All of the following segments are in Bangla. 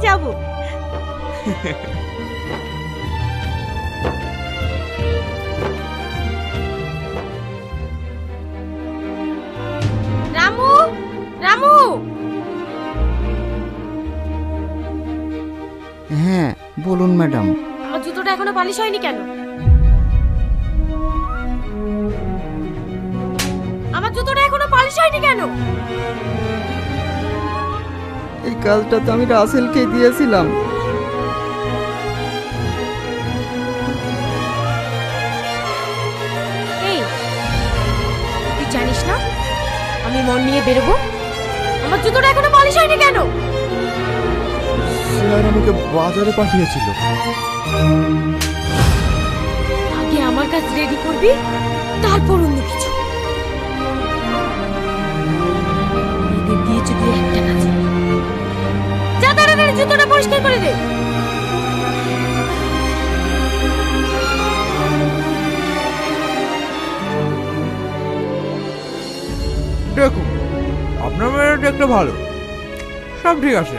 যাব। রামু, রামু। হ্যাঁ বলুন ম্যাডাম। আমার জুতোটা এখনো পালিশ হয়নি কেন? আমার জুতোটা এখনো পালিশ হয়নি কেন? এই কাজটা তো আমি রাসেলকে দিয়েছিলাম। এই, তুই জানিস না আমি মন নিয়ে বেরোবো? আমার জুতোটা এখনো পালিশ হয়নি কেন? স্যার আমাকে বাজারে পাঠিয়েছিল। আগে আমার কাজ রেডি করবি, তারপর অন্য কিছু। এদের দিয়ে যদি একটা কাজ, যা তাড়াতাড়ি জুতোটা পরিষ্কার করে দে। দেখুন, আপনার মেয়ের দেখতে ভালো, সব ঠিক আছে,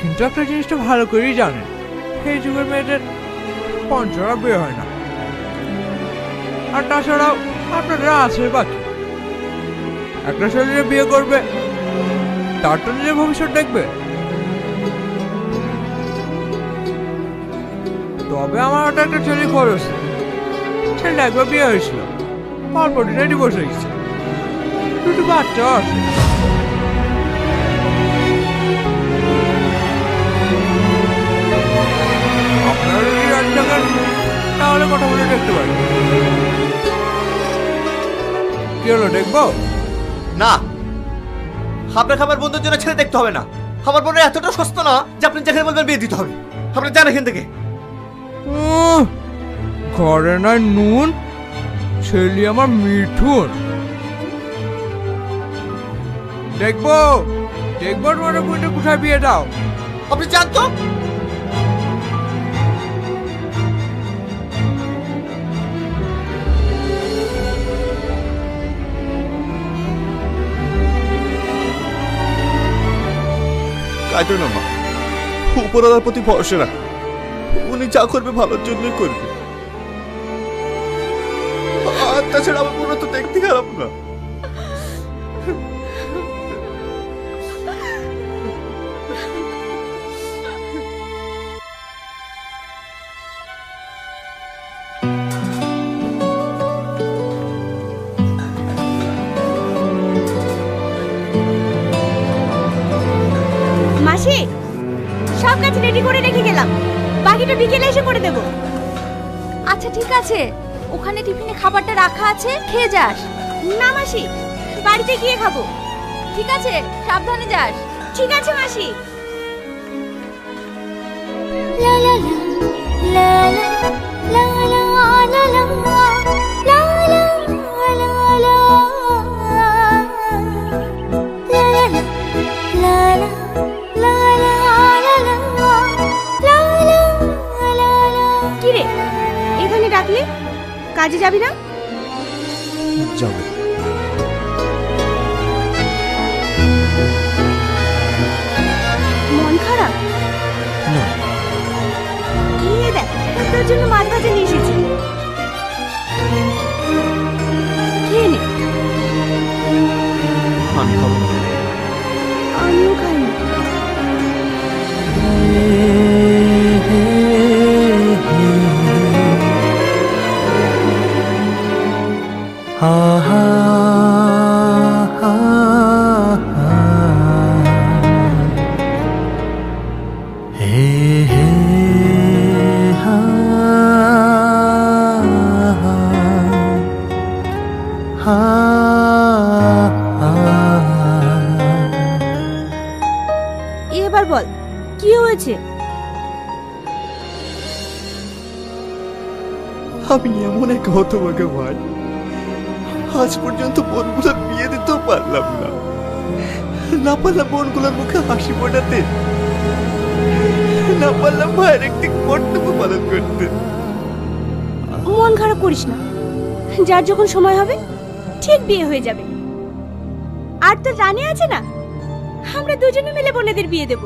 কিন্তু একটা জিনিসটা ভালো করেই জানেন, এই যুগের মেয়েদের পঞ্চরা বিয়ে হয় না। আর তাছাড়াও আপনারা আছে বাকি, একটা ছেলে বিয়ে করবে তার তো নিজের ভবিষ্যৎ দেখবে। তবে আমার ওটা একটা ছেলে খরচ, ছেলেটা একবার বিয়ে হয়েছিল, অল্প দিনে ডিভোর্স হয়ে গেছে, দুটো বাচ্চা আছে। আপনারা যদি রাজি থাকেন তাহলে কথা বলে দেখতে পারি। কি হলো, দেখবো? না, আপনার খাবার বন্ধুর জন্য ছেলে দেখতে হবে না। আমার বোনের এতটা সস্তা না যে আপনি যেখানে বলবেন বিয়ে দিতে হবে। আপনি যান এখান থেকে। ঘরে নাই নুন, ছেলে আমার মিঠুন। দেখবো দেখবো তোমার বোনটা কোথায় বিয়ে দাও। আপনি যান তো। কাঁদো না মা, উপরওয়ালার প্রতি ভরসা রাখ, উনি যা করবে ভালোর জন্যই করবে। আর তাছাড়া আমার বোন তো দেখতে খারাপ না। মাসি, সব কাজ রেডি করে রেখে গেলাম, বাকিটা বিকেলে এসে করে দেব। আচ্ছা ঠিক আছে, ওখানে টিফিনে খাবারটা রাখা আছে, খেয়ে যাস। না মাসি, বাড়িতে গিয়ে খাবো। ঠিক আছে, সাবধানে যাস। ঠিক আছে মাসি। লা লা লা লা লা লা লা লা লা লা লা কি রে, এখানে ডাকলে কাজে যাবি না? যাবে। মন খারাপ? না। খেয়ে দেখ, তোর জন্য মাছ ভাজা নিয়ে এসেছি, খেয়ে নে। আমি খাবো না। আমিও খাইনি। এবার বল, কি হয়েছে? আমি এমন এক হতভাগা ভাই, আজ পর্যন্ত বোনগুলোর বিয়ে দিতেও পারলাম না। না পারলাম বোনগুলোর মুখে হাসি ফোটাতে, না পারলাম ভাইয়ের একটি কর্তব্য পালন করতে। মন খারাপ করিস না, যার যখন সময় হবে ঠিক বিয়ে হয়ে যাবে। আর তো রানী আছে না, আমরা দুজনে মিলে বোনেদের বিয়ে দেব।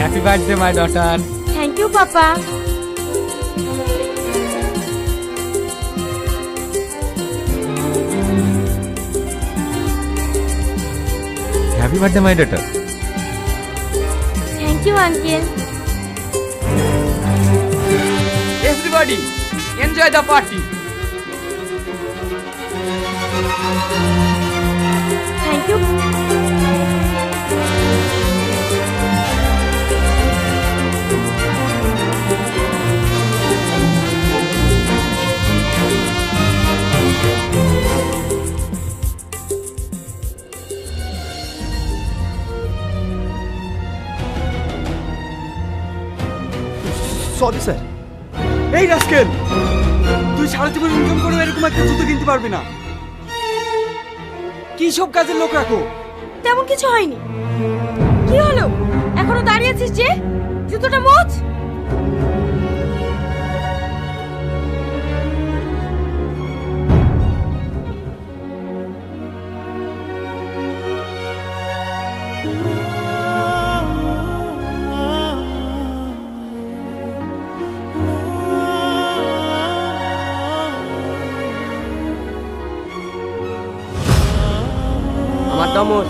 Happy birthday my daughter. Thank you পাপা। Happy birthday my daughter. Thank you uncle. Everybody enjoy the party. Thank you. Sorry sir. এই রাস্কেল, তুই সারা জীবন ইনকাম করে এরকম একটা জুতো কিনতে পারবি না। কি সব কাজের লোক রাখো? তেমন কিছু হয়নি। কি হলো এখনো দাঁড়িয়ে আছিস যে? জুতোটা মোচ। আমার দমস।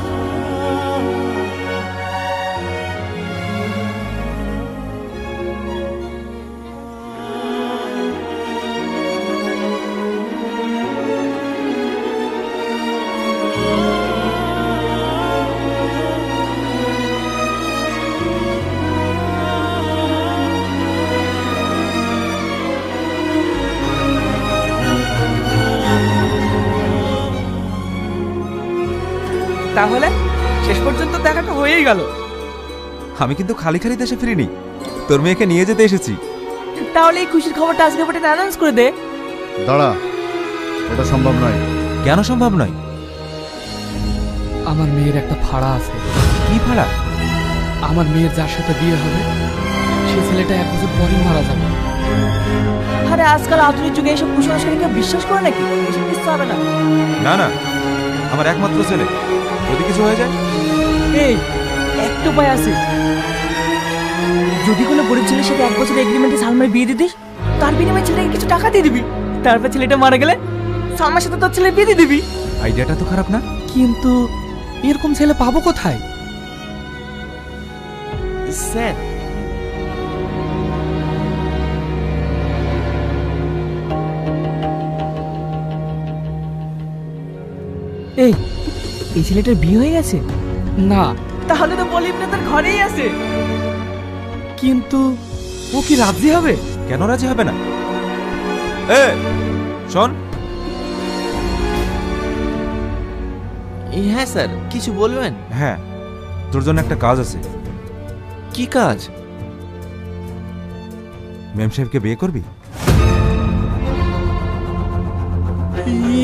তাহলে শেষ পর্যন্ত দেখাটা হয়েই গেল। আমি কিন্তু খালি খালি দেশে ফিরিনি, তোর মেয়েকে নিয়ে যেতে এসেছি। তাহলে এই খুশির খবরটা আজকে বটে অ্যানাউন্স করে দে। দাঁড়া, এটা সম্ভব নয়। কেন সম্ভব নয়? আমার মেয়ের একটা ফাড়া আছে। কি ভাড়া? আমার মেয়ের যার সাথে বিয়ে হবে সে ছেলেটা 1 বছর পরেই মারা যাবে। আরে আজকাল আধুনিক যুগে এইসব কুসংস্কার কেউ বিশ্বাস করে নাকি? এসব কিছু হবে না। না না, আমার একমাত্র ছেলে, যদি কিছু হয়ে যায়। এই একটু উপায় আছে। যদি কোনো গরিব ছেলের সাথে 1 বছরের এগ্রিমেন্টে সালমার বিয়ে দিয়ে দিস, তার বিনিময়ে ছেলেকে কিছু টাকা দিয়ে দিবি। তারপর ছেলেটা মারা গেলে সালমার সাথে তোর ছেলে বিয়ে দিয়ে দিবি। আইডিয়াটা তো খারাপ না। কিন্তু এরকম ছেলে পাবো কোথায়? স্যার, এই এই ছেলেটার বিয়ে হয়ে গেছে? না, তাহলে তো বলিব না, তার ঘরেই আছে। কিন্তু ও কি রাজি হবে? কেন রাজি হবে না? এ শোন, হ্যাঁ স্যার, কিছু বলবেন? হ্যাঁ, তোর জন্য একটা কাজ আছে। কি কাজ? মেম সাহেবকে বিয়ে করবি?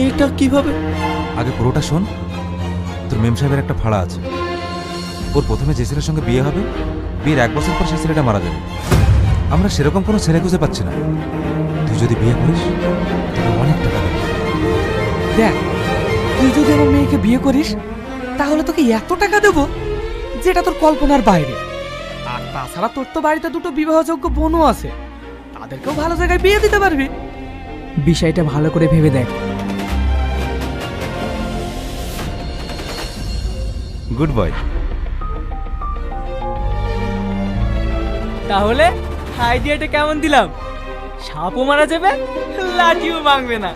এটা কিভাবে? আগে পুরোটা শোন। তোর মেম সাহেবের একটা ভাড়া আছে। ওর প্রথমে যে ছেলের সঙ্গে বিয়ে হবে, বিয়ের 1 বছর পর সেই ছেলেটা মারা যাবে। আমরা সেরকম কোনো ছেলে খুঁজে পাচ্ছি না। তুই যদি বিয়ে করিস তোকে অনেক টাকা দেবে। দেখ, তুই যদি আমার মেয়েকে বিয়ে করিস তাহলে তোকে এত টাকা দেবো যেটা তোর কল্পনার বাইরে। আর তাছাড়া তোর তো বাড়িতে 2টো বিবাহযোগ্য বোনও আছে, তাদেরকেও ভালো জায়গায় বিয়ে দিতে পারবি। বিষয়টা ভালো করে ভেবে দেখ। Good boy. তাহলে আইডিয়াটা কেমন দিলাম? সাপও মারা যাবে, লাঠিও ভাঙবে না।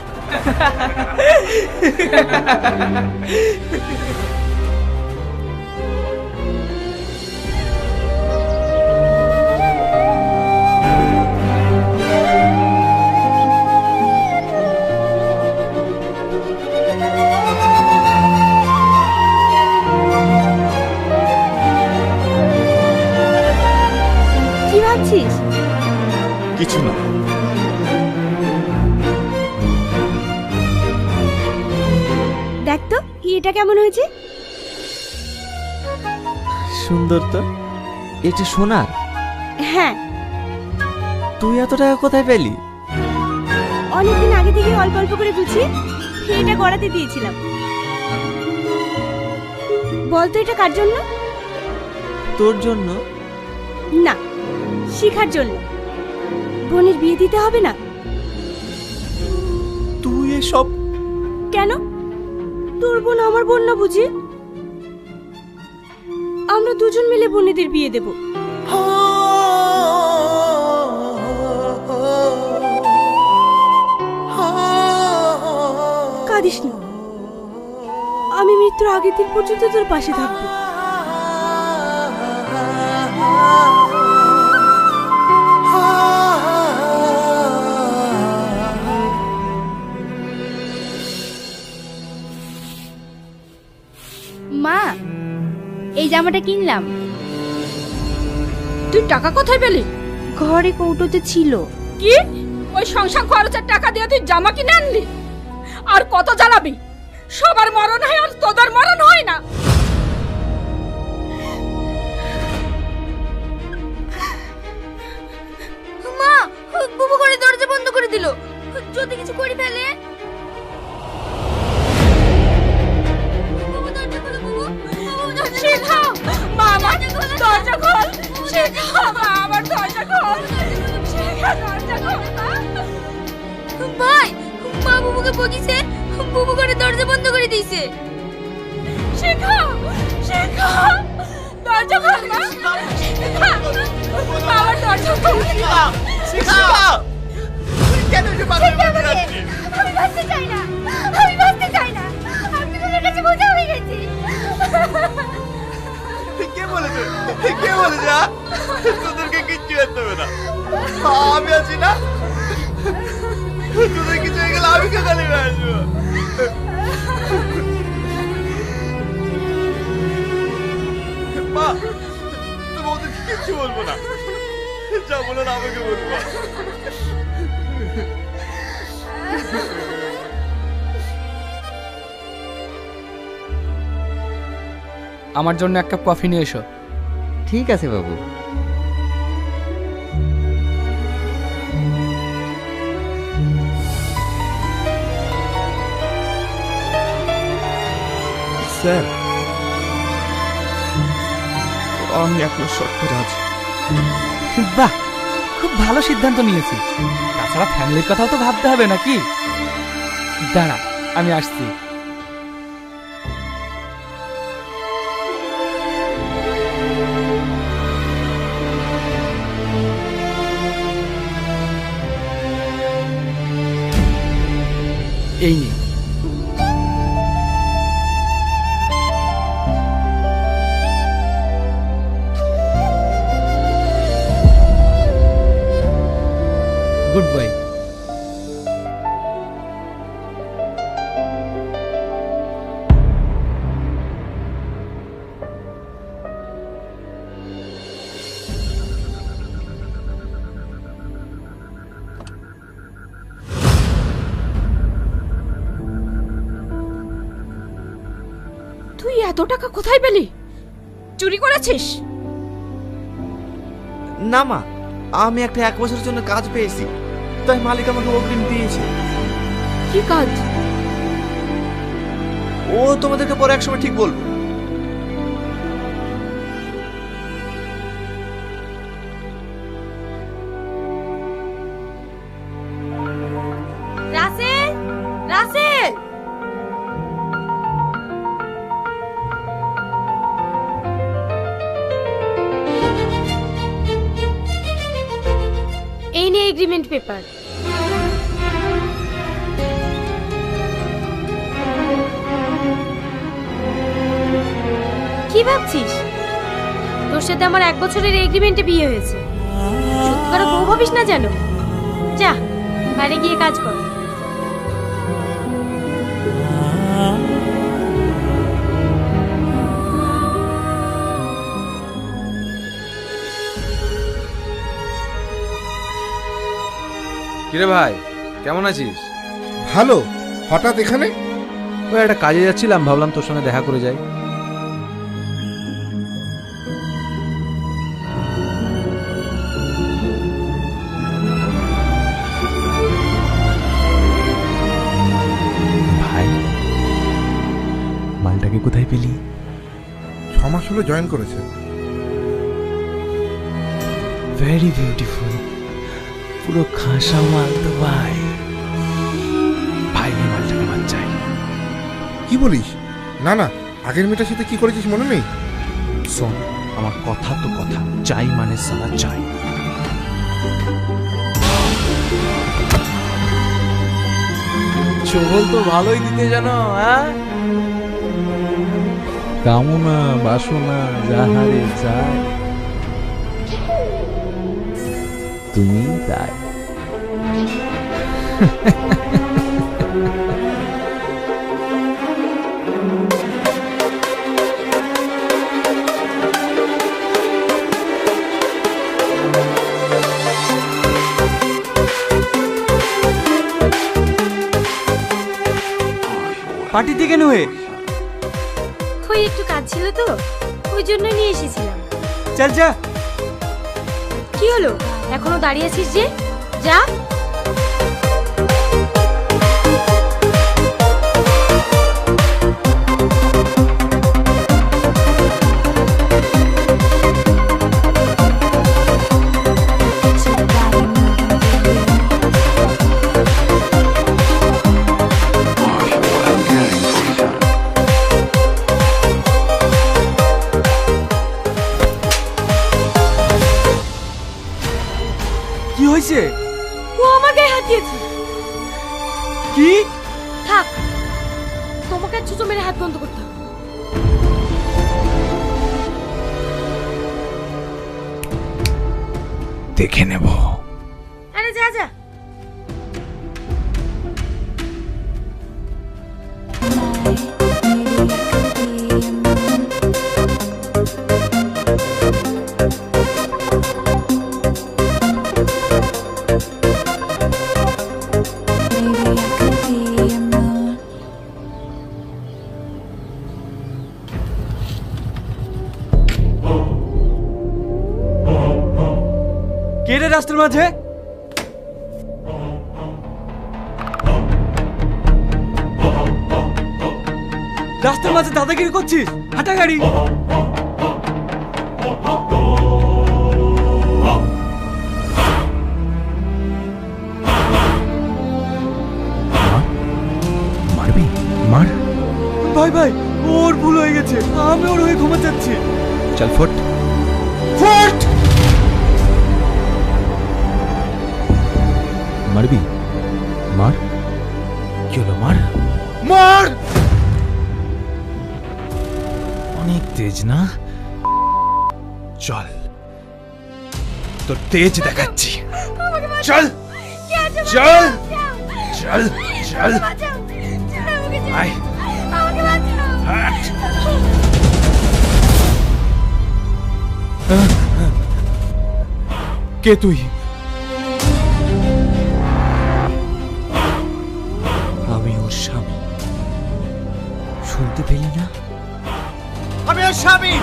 কি ভাবছিস? কিছু না। দেখ তো এটা কেমন হয়েছে? সুন্দর তো। এটা সোনার? হ্যাঁ। তুই এত টাকা কোথায় পেলি? অনেকদিন আগে থেকে অল্প অল্প করে গুছিয়ে এটা গড়াতে দিয়েছিলাম। বলতো এটা কার জন্য? তোর জন্য। না, শিখার জন্য। বোনের বিয়ে দিতে হবে না? তুই এসব কেন? তোর বোন আমার বোন না বুঝি? আমরা দুজন মিলে বোনেদের বিয়ে দেব। কাঁদিস না, আমি মৃত্যুর আগের দিন পর্যন্ত তোর পাশে থাকবো। মা, এই জামাটা কিনলাম। তুই টাকা কোথায় পেলি? ঘরে কৌটোতে ছিল। কি? ওই সংসার খরচের টাকা দিয়ে তুই জামা কিনে আনলি? আর কত জ্বালাবি? সবার মরণ হয় আর তোদের মরণ হয় না। মা, বুবু করে দরজা বন্ধ করে দিল। যদি কিছু করে ফেলে? বুবু, দরজা খোলো, বুবু। বুবু, দরজা শেখা, মা আমার দরজা খোল। শেখা, মা আমার দরজা খোল। শেখা, দরজা খোল মা। ভাই, মা বুবুকে বকিছে, বুবু করে দরজা বন্ধ করে দিয়েছে। শেখা, শেখা, দরজা খোল মা। শেখা, মা আমার দরজা খোল। শেখা কেন যে বাবা আমি বাঁচতে চাই না, আমি বাঁচতে চাই না। আমি তোদের কাছে বোঝা হয়ে গেছি। কে বলেছে? কে বলেছে? তোদেরকে কিচ্ছু করতে হবে না, আমি আছি না। তোদের কিছু হয়ে গেলে আমি কাকালি আসবো। মা, তুমি ওদেরকে কিচ্ছু বলবো না, যা বলো না আমাকে বলবো। আমার জন্য এক কাপ কফি নিয়ে এসো। ঠিক আছে বাবু। স্যার, আমি আপনার শর্তে রাজি। বাহ, খুব ভালো সিদ্ধান্ত নিয়েছি। তাছাড়া ফ্যামিলির কথাও তো ভাবতে হবে নাকি? দাঁড়া, আমি আসছি। এই নিয়ে। Good bye. তুই এত টাকা কোথায় পেলি? চুরি করেছিস? না মা, আমি একটা 1 বছরের জন্য কাজ পেয়েছি, তাই মালিক আমাকে অগ্রিম দিয়েছে। কি কাজ? ও তোমাদেরকে পরে একসময় ঠিক বলবো। রাসেল, রাসেল, এই নিয়ে এগ্রিমেন্ট পেপার। কি ভাবছিস? তোর সাথে আমার 1 বছরের এগ্রিমেন্টে বিয়ে হয়েছে। সত্যি করে বউ ভাবিস না যেন। যা, বাইরে গিয়ে কাজ কর। কিরে ভাই, কেমন আছিস? ভালো। হঠাৎ এখানে? ওই একটা কাজে যাচ্ছিলাম, ভাবলাম তোর সঙ্গে দেখা করে যাই। ভাই, মালটাকে কোথায় পেলি? 6 মাস হলো জয়েন করেছে। ভেরি বিউটিফুল, পুরো খাসা মাল তো ভাই। ভাই এই মালটাকে আমার চাই। কি বলিস? না না, আগের মেয়েটার সাথে কি করেছিস মনে নেই? শোন, আমার কথা তো কথা, চাই মানে সালা চাই। চবল তো ভালোই দিতে জানো, হ্যাঁ? কামনা বাসনা যাহারে চাই তুমি তাই। পার্টি থেকে নয়, ওই একটু কাজ ছিল তো, ওই জন্য নিয়ে এসেছিলাম। চল যা। কি হলো, এখনো দাঁড়িয়ে আছিস যে? যা। কি হয়েছে? ও আমার গায়ে হাত দিয়েছে। কি? থাক, তোমাকে ছুঁচো মেরে হাত বন্ধ করতে হবে। দেখে নেব। আরে যা যা। কে রে রাস্তার মাঝে? রাস্তার মাঝে দাদাগিরি করছিস? হাঁটা গাড়ি। মারবি? মার। ভাই ভাই, ওর ভুল হয়ে গেছে, আমি ওর হয়ে ঘুমা যাচ্ছি। চল ফট ফট। মারবি? মার। কি হলো, মার। মার! অনেক তেজ না? চল, তোর তেজ দেখাচ্ছি। চল চল চল চল আয়। হাট। কে তুই? আমি ওর স্বামী। শুনতে পেলি না? আমি ওর স্বামী।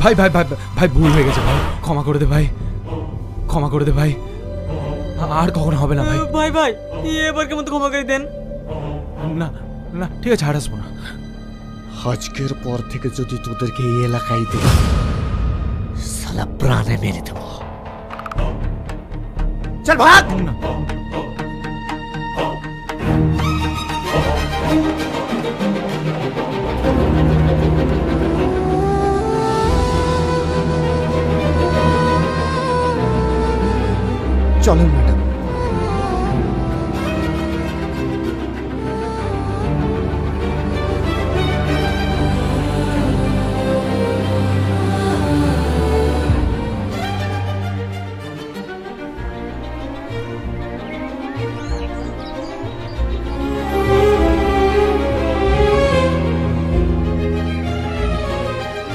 ভাই ভাই ভাই ভাই, ভুল হয়ে গেছে ভাই, ক্ষমা করে দে ভাই, ক্ষমা করে দে ভাই, আর কখনো হবে না ভাই। ভাই ভাই, এবার কেমন তো ক্ষমা করে দেন। না না, ঠিক আছে, আর আসবো না। আজকের পর থেকে যদি তোদেরকে এই এলাকায় দেখ, সালা প্রাণে মেরে দেবো। চল ভাগ। না। চলেন ম্যাডাম।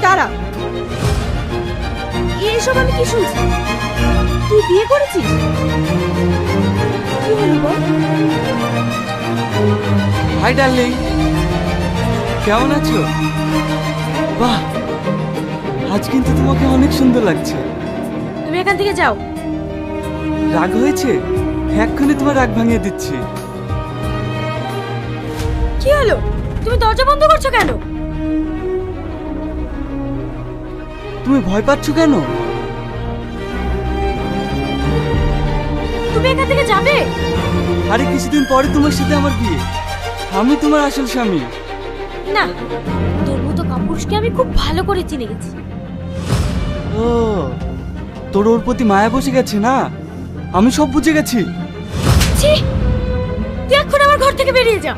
দাঁড়া, এসব আমি কি শুনছি? তুই বিয়ে করেছিস? কি হলো বল? হাই ডার্লিং, কেমন আছো? বাহ, আজ কিন্তু তোমাকে অনেক সুন্দর লাগছে। তুমি এখান থেকে যাও। রাগ হয়েছে? এক্ষুনি তোমার রাগ ভাঙিয়ে দিচ্ছি। কি হলো, তুমি দরজা বন্ধ করছো কেন? তুমি ভয় পাচ্ছ কেন? তুমি এখান থেকে যাবে? আরে কিছুদিন পরে তোমার সাথে আমার বিয়ে, আমি তোমার আসল স্বামী। না, তোর মতো কাপুরুষকে আমি খুব ভালো করে চিনে গেছি। ও, তোর ওর প্রতি মায়া বসে গেছে না? আমি সব বুঝে গেছি। ছি, তুই এখন আমার ঘর থেকে বেরিয়ে যা।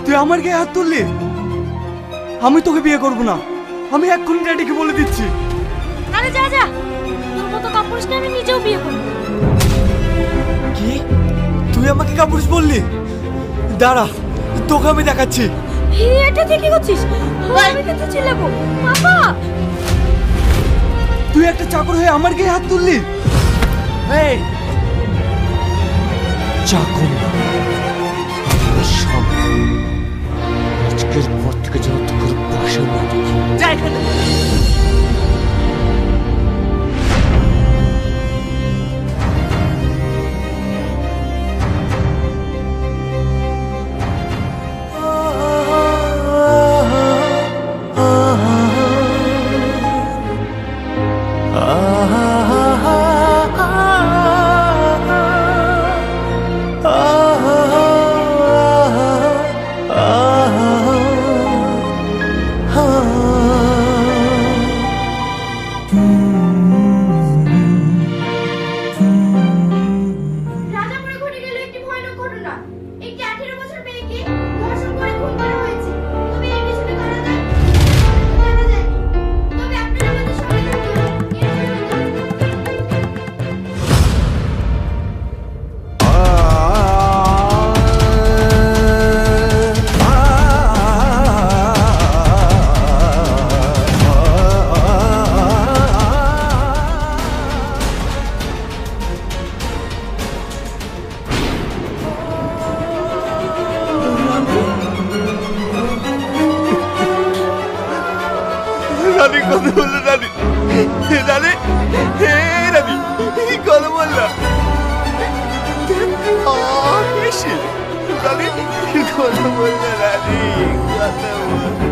তুই আমার গায়ে হাত তুললি, আমি তোকে বিয়ে করব না। আমি এক্ষুনি ড্যাডিকে বলে দিচ্ছি। আরে যা যা, তোর মতো কাপুরুষকে আমি নিজেও বিয়ে করব। কি? তুই আমাকে কাপুরুষ বললি? দাঁড়া, তোকে আমি দেখাচ্ছি। এটা তুই কি করছিস? আমি কিন্তু চিল্লাবো। বাবা, তুই একটা চাকর হয়ে আমার গায়ে হাত তুললি? এই চাকর না, আমার স্বামী। আজকের পর থেকে যেন তোর পাশে না দেখি। যা এখানে। রাজাপুরে ঘটে গেল একটি ভয়ানক ঘটনা। একটি 18 বছর মেয়েকে ধর্ষণ করে খুন করা হয়েছে। তবে এই বিষয়টি মারা যায়, তবে আপনারা আমাদের সঙ্গে থাকুন। রানী কথা বললো, রানী রানী, হে রানী, এই কথা বললা বেশি। রানী কথা বললো, রানী কথা বললো,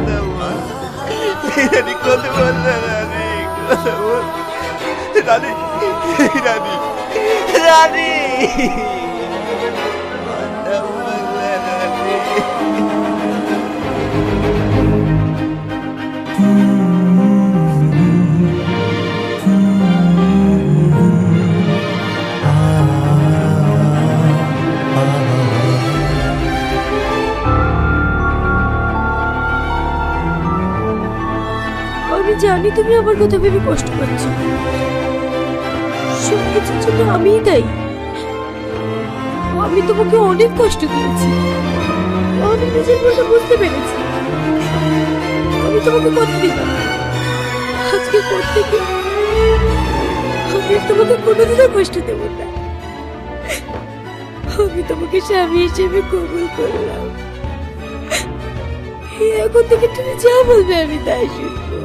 রানী কথা বললো, রানী কথা বল, রানী রানী রানী কথা বললো, রানী। আমি জানি তুমি আমার কথা ভেবে কষ্ট পাচ্ছ। সব কিছুর জন্য আমিই দায়ী। আমি তোমাকে অনেক কষ্ট দিয়েছি। আমি নিজের ভুলটা বুঝতে পেরেছি। আমি তোমাকে কথা দিলাম, আজকে পর থেকে আমি আর তোমাকে কোনোদিনও কষ্ট দেব না। আমি তোমাকে স্বামী হিসেবে কবুল করলাম। এখন থেকে তুমি যা বলবে আমি তাই শুনবো।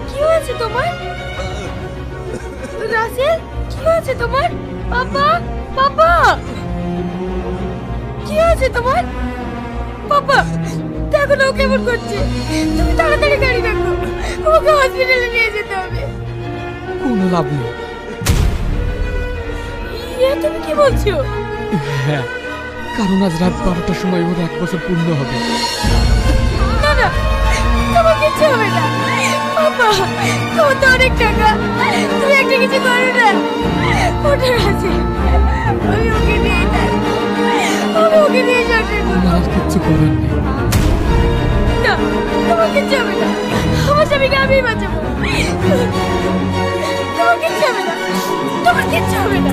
কি হয়েছে তোমার? রাসেল, কি হয়েছে তোমার? বাবা, বাবা, কি হয়েছে তোমার? বাবা, দেখো না ও কেমন করছে। তুমি তাড়াতাড়ি গাড়ি রাখো, ওকে হসপিটালে নিয়ে যেতে হবে। কোনো লাভ নেই। তুমি কি বলছো? হ্যাঁ, কারণ আজ রাত 12টার সময় ওর 1 বছর পূর্ণ হবে। না না, তোমার কিচ্ছু হবে না। বাবা, তোমার তো অনেক টাকা, তুমি একটা কিছু করো না। ওটা আছে, আমি ওকে নিয়ে থাকবো। আমি ওকে নিয়ে সংসার করবো। আর কিচ্ছু করার নেই। না, তোমার কিচ্ছু হবে না। আমার স্বামীকে আমিই বাঁচাবো। তোমার কিচ্ছু হবে না, তোমার কিচ্ছু হবে না।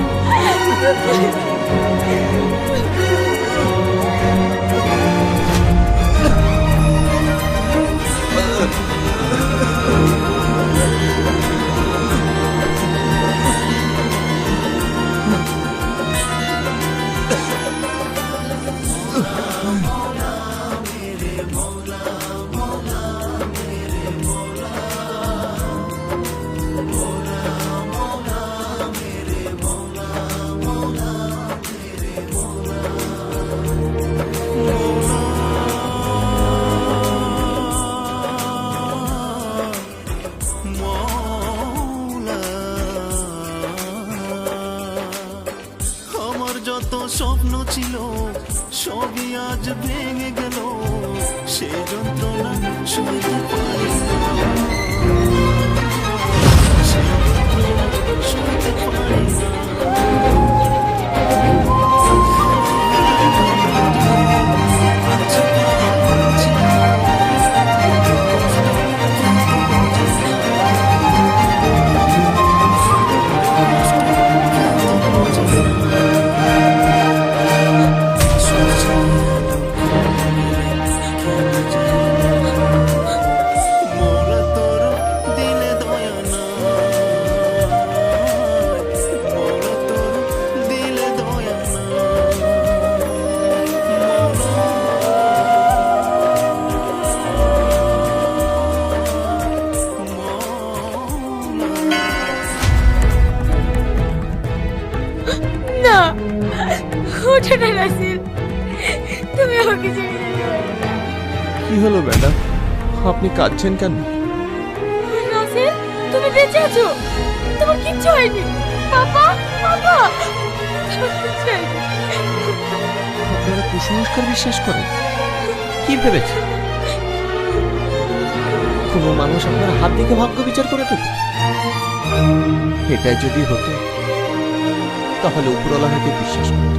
সবই আজ ভেঙে গেল, সে যন্ত্রণা সইতে পারি না, সে যন্ত্রণা সইতে পারি না। না, ওঠো না রাসেল, তুমি আমাকে ছেড়ে যেতে পারো না। কি হলো ম্যাডাম, আপনি কাঁদছেন কেন? রাসেল, তুমি বেঁচে আছো, তোমার কিচ্ছু হয়নি। পাপা, পাপা, তোমার কিচ্ছু হয়নি। আপনারা কুসংস্কার বিশ্বাস করেন? কি ভেবেছে কোনো মানুষ আপনার হাত দেখে ভাগ্য বিচার করে দেবে? এটাই যদি হতো তাহলে উপরওয়ালা হয়তো বিশ্বাস করত।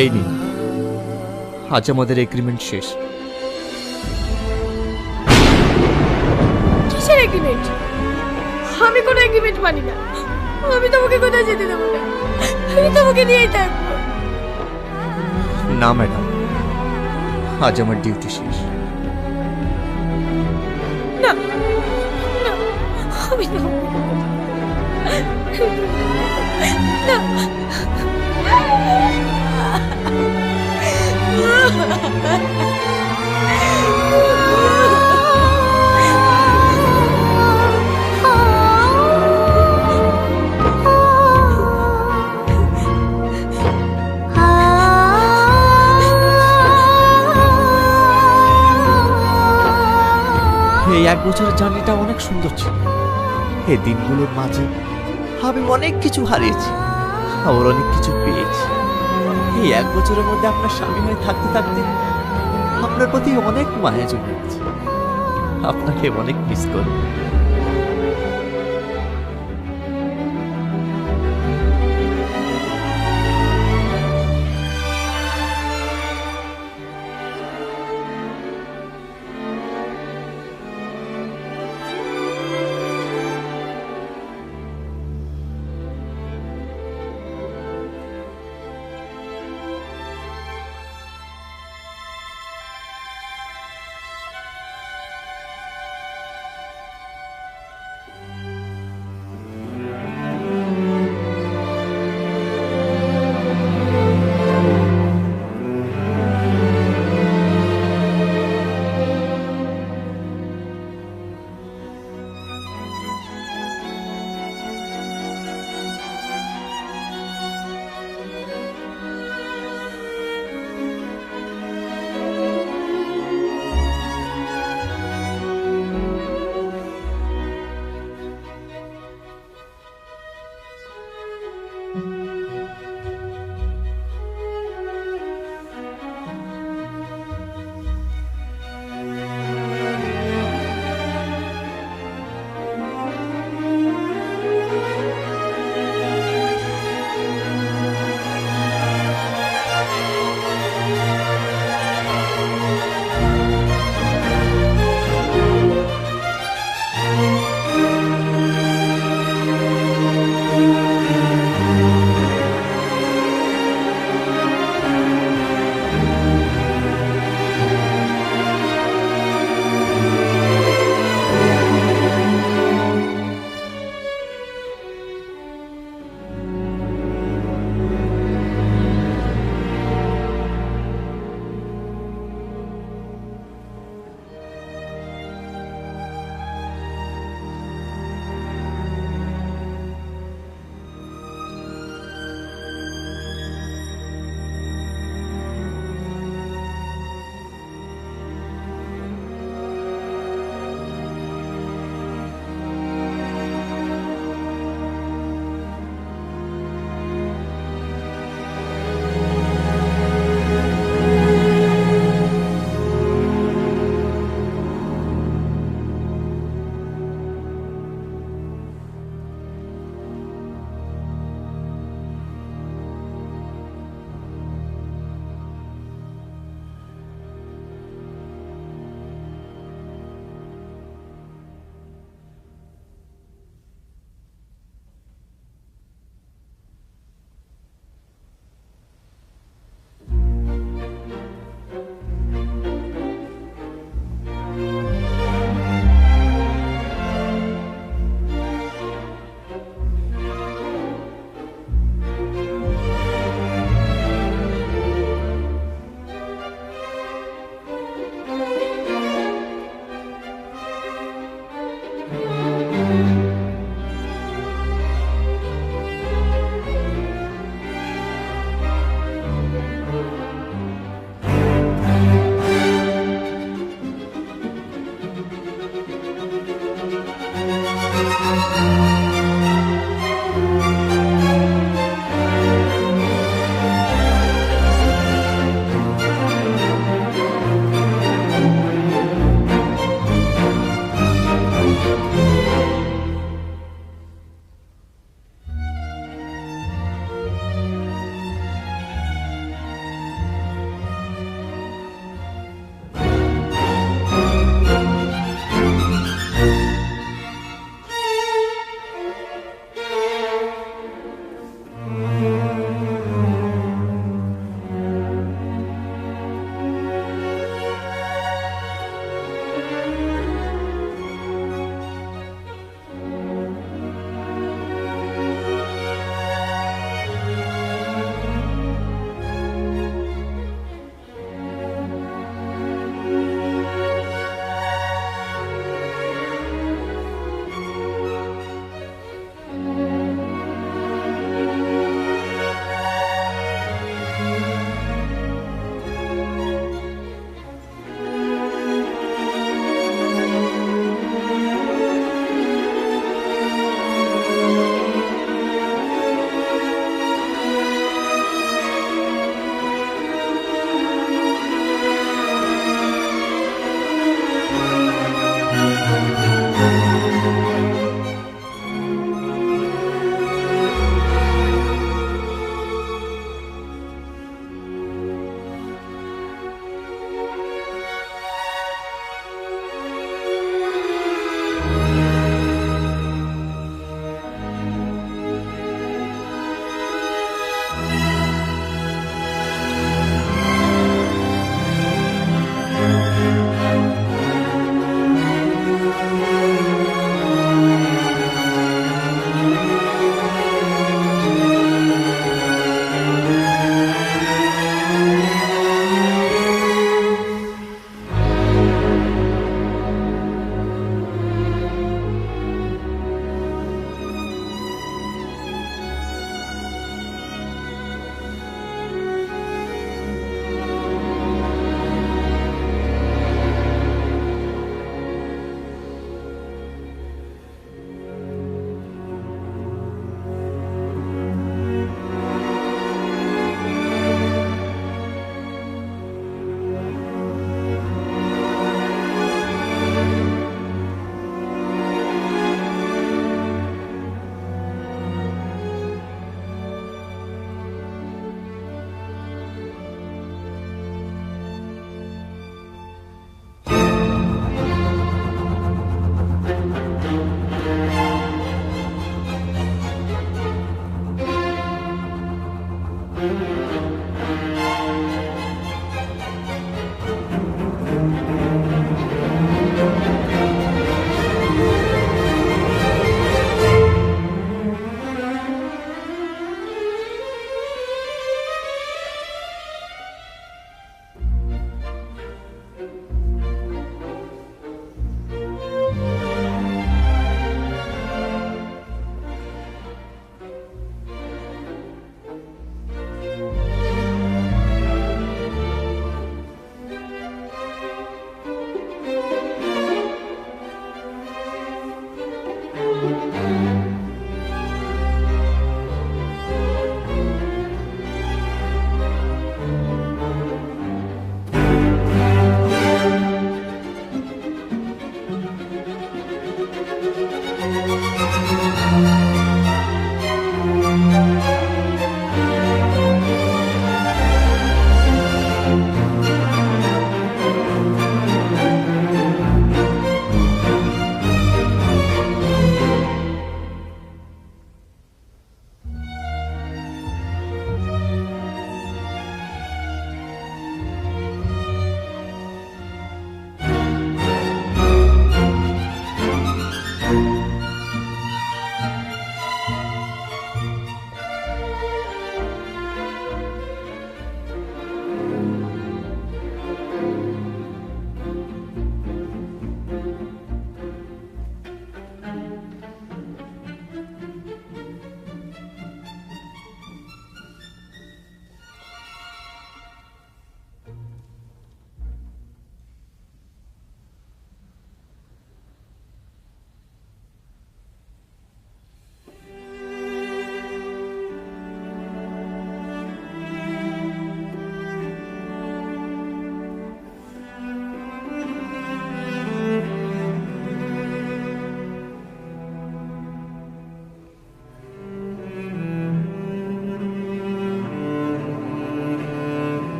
এই নিন, আজ আমাদের এগ্রিমেন্ট শেষ। কিসের এগ্রিমেন্ট? আমি কোনো এগ্রিমেন্ট মানি না। আমি তোমাকে কোথাও যেতে দেবো না, আমি তোমাকে নিয়েই থাকবো। না ম্যাডাম, আজ আমার ডিউটি শেষ। না, না, আমি না, না। এই 1 বছরের জার্নিটা অনেক সুন্দর ছিল। এই দিনগুলোর মাঝে আমি অনেক কিছু হারিয়েছি, আবার অনেক কিছু পেয়েছি। এই 1 বছরের মধ্যে আপনার স্বামী হয়ে থাকতে থাকতে আপনার প্রতি অনেক মায়া জন্মেছে। আপনাকে অনেক মিস করব।